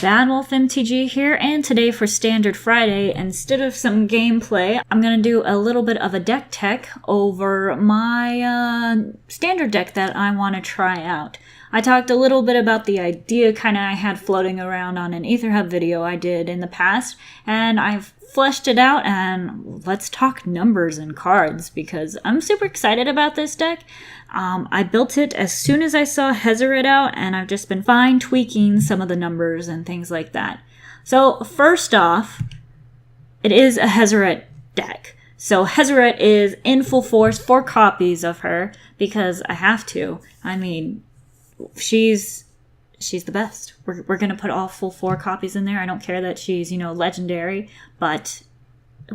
Bad Wolf MTG here, and today for Standard Friday, instead of some gameplay, I'm going to do a little bit of a deck tech over my standard deck that I want to try out. I talked a little bit about the idea I had floating around on an EtherHub video I did in the past, and I've fleshed it out, and let's talk numbers and cards because I'm super excited about this deck. I built it as soon as I saw Hazoret out, and I've just been fine tweaking some of the numbers and things like that. So first off, it is a Hazoret deck. So Hazoret is in full force, 4 copies of her, because I have to. I mean, she's the best. We're going to put all full 4 copies in there. I don't care that she's, legendary, but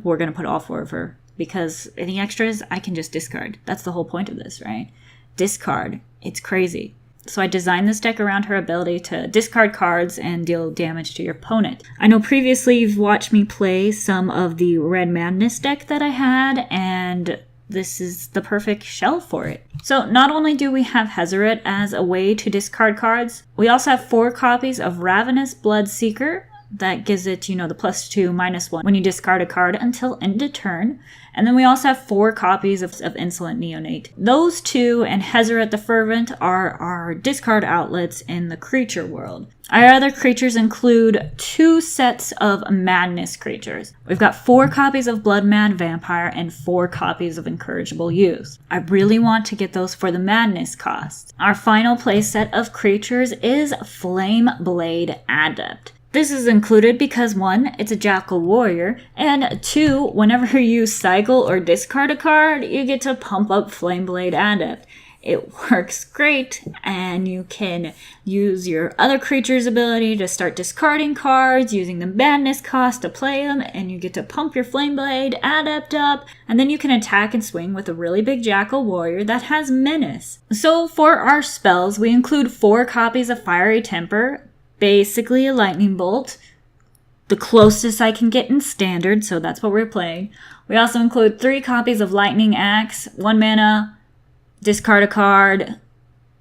we're going to put all 4 of her because any extras I can just discard. That's the whole point of this, right? Discard. It's crazy. So I designed this deck around her ability to discard cards and deal damage to your opponent. I know previously you've watched me play some of the Red Madness deck that I had, and this is the perfect shell for it. So not only do we have Hazoret as a way to discard cards, we also have 4 copies of Ravenous Bloodseeker. That gives it, the +2/-1 when you discard a card until end of turn. And then we also have 4 copies of Insolent Neonate. Those 2 and Hazoret the Fervent are our discard outlets in the creature world. Our other creatures include 2 sets of Madness creatures. We've got 4 copies of Blood Mad Vampire and 4 copies of Incorrigible Youth. I really want to get those for the Madness cost. Our final play set of creatures is Flame Blade Adept. This is included because 1, it's a Jackal Warrior, and 2, whenever you cycle or discard a card, you get to pump up Flameblade Adept. It works great, and you can use your other creature's ability to start discarding cards, using the Madness cost to play them, and you get to pump your Flameblade Adept up, and then you can attack and swing with a really big Jackal Warrior that has Menace. So for our spells, we include 4 copies of Fiery Temper, basically a lightning bolt, the closest I can get in standard, so that's what we're playing. We also include 3 copies of Lightning Axe, 1 mana, discard a card.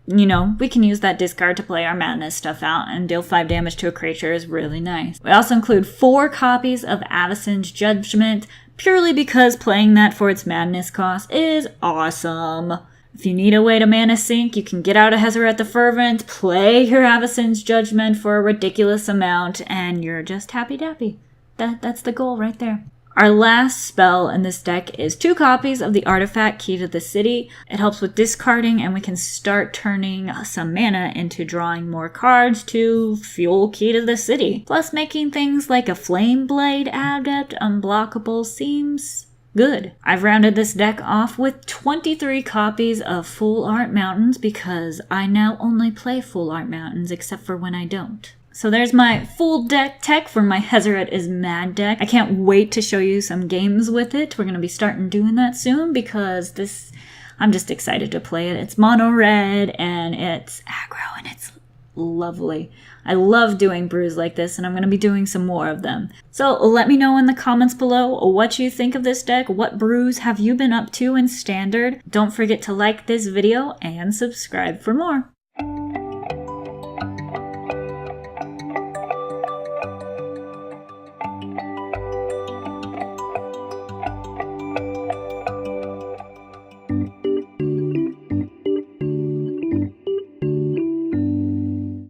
We can use that discard to play our Madness stuff out, and deal 5 damage to a creature is really nice. We also include 4 copies of Avacyn's Judgment, purely because playing that for its Madness cost is awesome. If you need a way to mana sink, you can get out of Hazoret the Fervent, play your Avacyn's Judgment for a ridiculous amount, and you're just happy-dappy. That's the goal right there. Our last spell in this deck is 2 copies of the artifact Key to the City. It helps with discarding, and we can start turning some mana into drawing more cards to fuel Key to the City. Plus, making things like a Flame Blade Adept unblockable seems good. I've rounded this deck off with 23 copies of Full Art Mountains because I now only play Full Art Mountains except for when I don't. So there's my full deck tech for my Hazoret is Mad deck. I can't wait to show you some games with it. We're going to be starting doing that soon because I'm just excited to play it. It's mono red and it's aggro and it's lovely. I love doing brews like this, and I'm going to be doing some more of them. So let me know in the comments below what you think of this deck. What brews have you been up to in Standard? Don't forget to like this video and subscribe for more.